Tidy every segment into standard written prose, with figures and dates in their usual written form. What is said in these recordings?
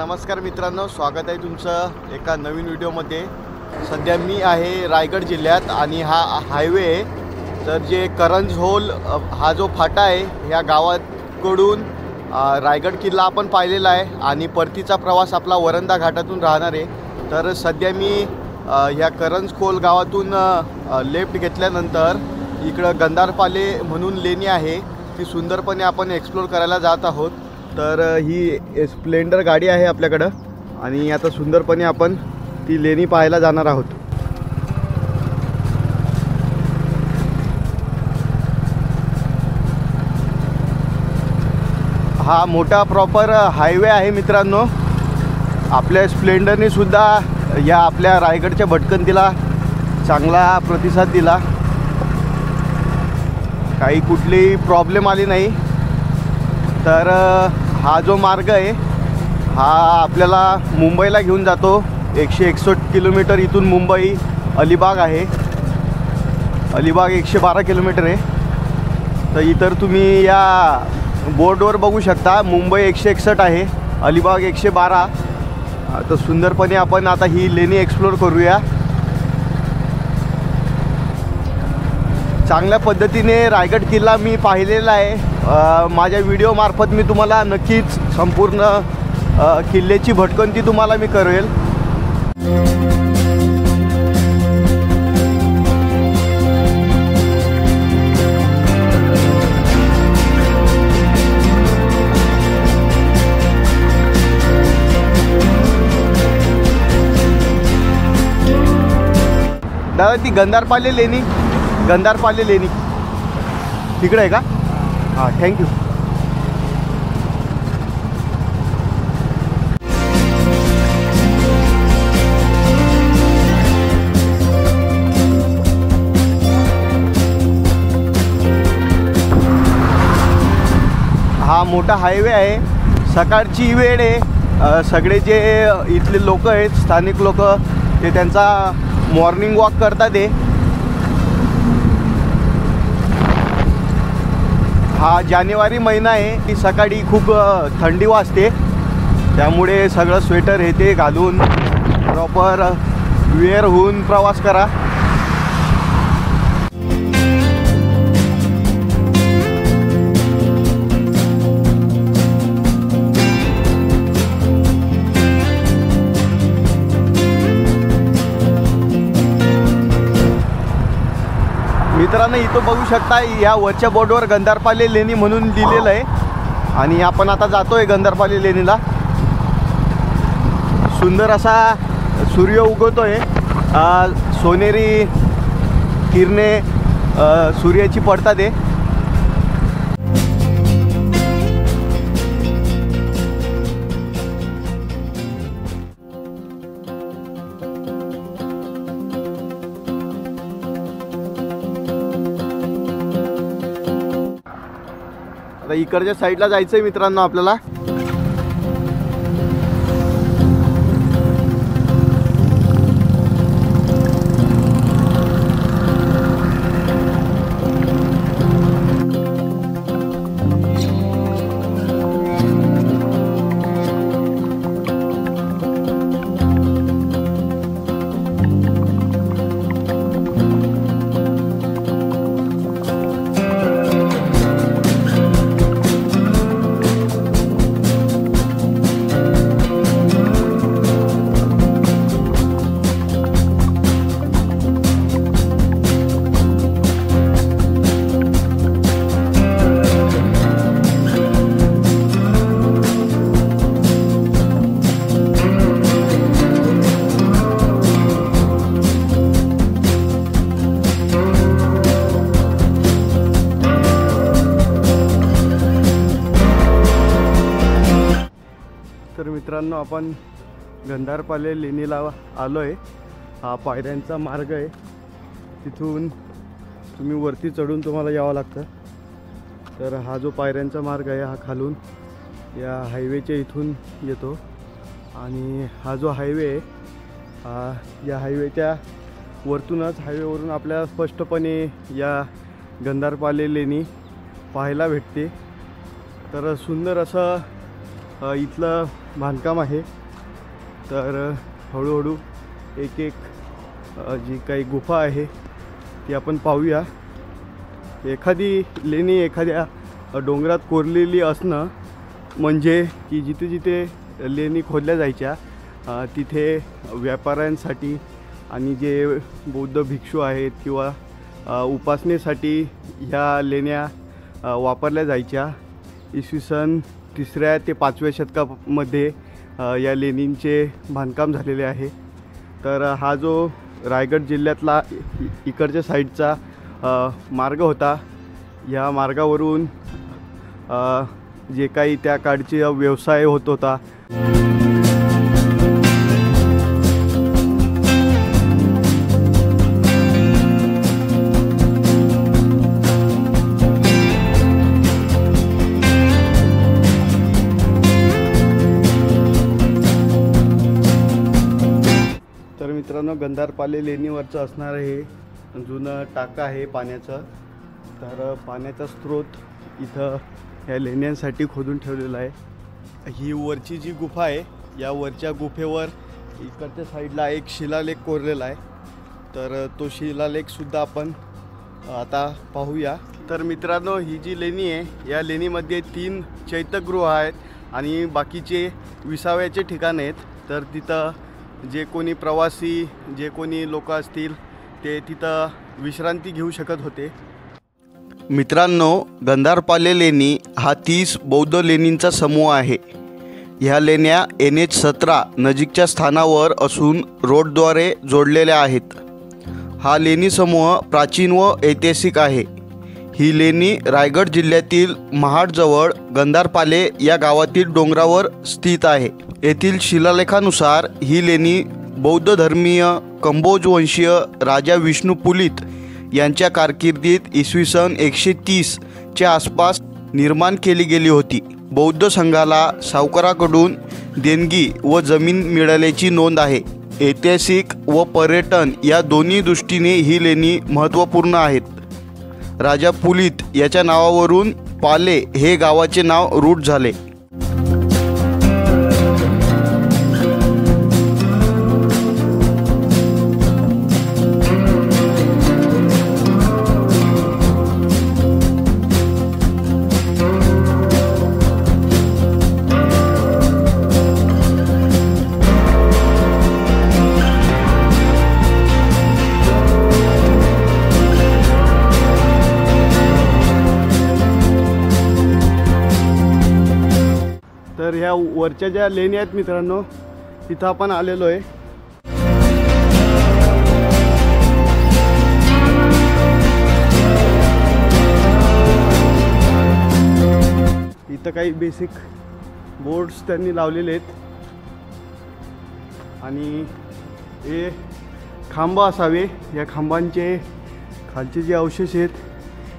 नमस्कार मित्रांनो, स्वागत आहे तुमचं एका नवीन व्हिडिओमध्ये। सध्या मी आहे रायगड जिल्ह्यात आणि हा हायवे तर जे करंजहोल हा जो फाटा आहे या गावाकडून रायगड किल्ला आपण पाहिलेला आहे आणि परतीचा प्रवास आपला वरंदा घाटातून राहणार आहे। तर सध्या मी ह्या करंजखोल गावातून लेफ्ट घेतल्यानंतर इकडं गंधारपाले म्हणून लेणी आहे, ती सुंदरपणे आपण एक्सप्लोर करायला जात आहोत। तर ही स्प्लेंडर गाडी आहे आपल्याकडं आणि आता सुंदरपणे आपण ती लेणी पाहायला जाणार आहोत। हा मोठा प्रॉपर हायवे आहे मित्रांनो। आपल्या स्प्लेंडरने सुद्धा या आपल्या रायगडच्या भटकंतीला चांगला प्रतिसाद दिला, काही कुठलीही प्रॉब्लेम आली नाही। तर हा जो मार्ग आहे हा आपल्याला मुंबईला घेऊन जातो। 161 किलोमीटर इथून मुंबई अलिबाग आहे, अलिबाग 112 किलोमीटर आहे। तर इतर तुम्ही या बोर्डवर बघू शकता मुंबई 161 आहे, अलिबाग 112। तर सुंदरपणे आपण आता ही लेणी एक्सप्लोर करूया। चांगल्या पद्धतीने रायगड किल्ला मी पाहिलेला आहे। माझ्या व्हिडिओमार्फत मी तुम्हाला नक्कीच संपूर्ण किल्ल्याची भटकंती तुम्हाला मी करेल। दादा ती गंधारपाले लेणी तिकडे आहे का? हां, थँक्यू। हा मोठा हायवे आहे, सकाळची वेळ आहे। सगळे जे इथले लोक आहेत, स्थानिक लोक, ते त्यांचा मॉर्निंग वॉक करतात आहे। हा जानेवारी महिना आहे, की सकाळी खूप थंडी वाजते, त्यामुळे सगळं स्वेटर हे ते घालून प्रॉपर वेअर होऊन प्रवास करा। मित्रांनो इथं बघू शकता, या वरच्या बोर्डवर गंधारपाले लेणी म्हणून लिहिलेलं आहे आणि आपण आता जातोय गंधारपाले लेणीला। सुंदर असा सूर्य उगवतोय, सोनेरी किरणे सूर्याची पडतात आहे। आता इकडच्या साईडला जायचं आहे मित्रांनो आपल्याला। तर मित्रांनो आपण गंधारपाले लेणीला आलो आहे। हा पायऱ्यांचा मार्ग आहे, तिथून तुम्ही वरती चढून तुम्हाला यावं लागतं। तर हा जो पायऱ्यांचा मार्ग आहे हा खालून या हायवेच्या इथून येतो आणि हा जो हायवे आहे या हायवेच्या वरतूनच हायवेवरून आपल्याला स्पष्टपणे या गंधारपाले लेणी पाहायला भेटते। तर सुंदर असं इथलं बांधकाम आहे। तर हळूहळू एक एक जी काही गुफा आहे ती आपण पाहूया। एखादी लेणी एखाद्या डोंगरात कोरलेली असणं म्हणजे की जिथे जिथे लेणी खोदल्या जायच्या तिथे व्यापाऱ्यांसाठी आणि जे बौद्ध भिक्षू आहेत किंवा उपासनेसाठी ह्या लेण्या वापरल्या जायच्या। इसवी सन 3ऱ्या ते 5व्या शतकामध्ये या लेणींचे बांधकाम झालेले आहे। तर हा जो रायगड जिल्ह्यातला इकडच्या साईडचा मार्ग होता, या मार्गावरून जे काही त्या काळचे व्यवसाय होत होता तर मित्रांनो, गंधारपाले लेणीवरचं असणारं हे जुनं टाकं आहे पाण्याचं। तर पाण्याचा स्रोत इथं या लेण्यांसाठी खोदून ठेवलेला आहे। ही वरची जी गुफा आहे, या वरच्या गुफेवर इकडच्या साईडला एक शिलालेख कोरलेला आहे। तर तो शिलालेखसुद्धा आपण आता पाहूया। तर मित्रांनो, ही जी लेणी आहे या लेणीमध्ये 3 चैत्यगृह आहेत आणि बाकीचे विसाव्याचे ठिकाण आहेत। तर तिथं जे कोणी प्रवासी जे कोणी लोक असतील ते तिथं विश्रांती घेऊ शकत होते। मित्रांनो, गंधारपाले लेणी हा 30 बौद्ध लेणींचा समूह आहे। ह्या लेण्या NH-17 नजीकच्या स्थानावर असून रोडद्वारे जोडलेल्या आहेत। हा लेणी समूह प्राचीन व ऐतिहासिक आहे। ही लेणी रायगड जिल्ह्यातील महाडजवळ गंधारपाले या गावातील डोंगरावर स्थित आहे। येथील शिलालेखानुसार ही लेणी बौद्ध धर्मीय कंबोज वंशीय राजा विष्णू पुलित यांच्या कारकिर्दीत इसवी सन 130 च्या आसपास निर्माण केली गेली होती। बौद्ध संघाला सावकाराकडून देणगी व जमीन मिळाल्याची नोंद आहे। ऐतिहासिक व पर्यटन या दोन्ही दृष्टीने ही लेणी महत्त्वपूर्ण आहेत। राजा पुलित याच्या नावावरून पाले हे गावाचे नाव रूढ झाले। तर ह्या वरच्या ज्या लेणी आहेत मित्रांनो, तिथं आपण आलेलो आहे। इथं काही बेसिक बोर्ड्स त्यांनी लावलेले आहेत आणि हे खांब असावे। या खांबांचे खालचे जे अवशेष आहेत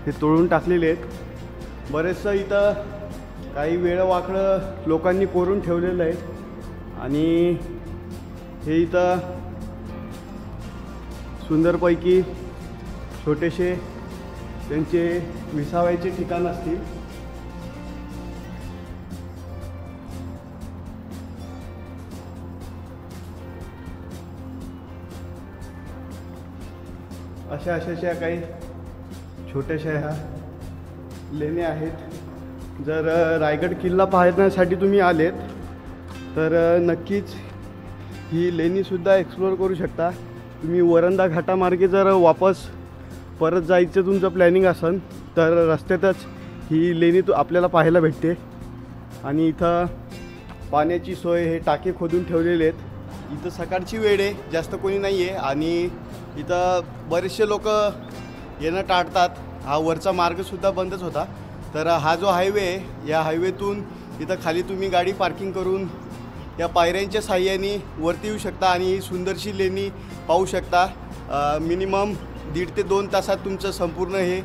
ते तोडून टाकलेले आहेत। बरेचसं इथं काही वेळवाकडं लोकांनी कोरून ठेवलेलं आहे आणि हे इथं सुंदरपैकी छोटेसे त्यांचे विसाव्याचे ठिकाण असतील। अशा काही छोट्याशा ह्या लेण्या आहेत। जर रायगड किल्ला पाहण्यासाठी तुम्ही आलेत तर नक्कीच ही लेणीसुद्धा एक्सप्लोअर करू शकता। तुम्ही वरंदा घाटामार्गे जर वापस परत जायचं तुमचं प्लॅनिंग असेल तर रस्त्यातच ही लेणी आपल्याला पाहायला भेटते। आणि इथं पाण्याची सोय हे टाके खोदून ठेवलेले आहेत। इथं सकाळची वेळ आहे, जास्त कोणी नाही आहे आणि इथं बरेचसे लोक येणं टाळतात। हा वरचा मार्गसुद्धा बंदच होता। तर हा जो हायवे आहे, या हायवेतून इथं खाली तुम्ही गाडी पार्किंग करून या पायऱ्यांच्या साहाय्याने वरती येऊ शकता आणि ही सुंदरशी लेणी पाहू शकता। मिनिमम 1.5 ते 2 तासात तुमचं संपूर्ण हे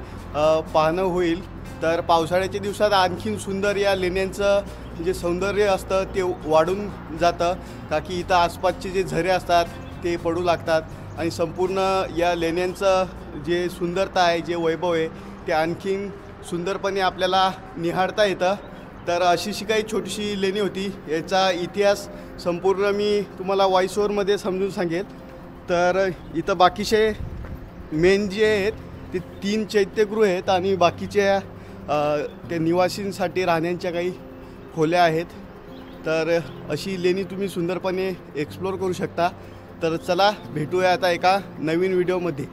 पाहणं होईल। तर पावसाळ्याच्या दिवसात आणखीन सुंदर या लेण्यांचं जे सौंदर्य असतं ते वाढून जातं, का की इथं आसपासचे जे झरे असतात ते पडू लागतात आणि संपूर्ण या लेण्यांचं जे सुंदरता आहे, जे वैभव आहे ते आणखीन सुंदरपणे आपल्याला निहाळता येतं। तर अशीशी काही छोटीशी लेणी होती. याचा इतिहास संपूर्ण मी तुम्हाला व्हॉइस ओव्हरमध्ये समजून सांगेल. तर इथं बाकीचे मेन जे आहेत ते 3 चैत्यगृह आहेत आणि बाकीच्या ते निवासींसाठी राहण्याच्या काही खोल्या आहेत. तर अशी लेणी तुम्ही सुंदरपणे एक्सप्लोअर करू शकता. तर चला भेटूया आता एका नवीन व्हिडिओमध्ये.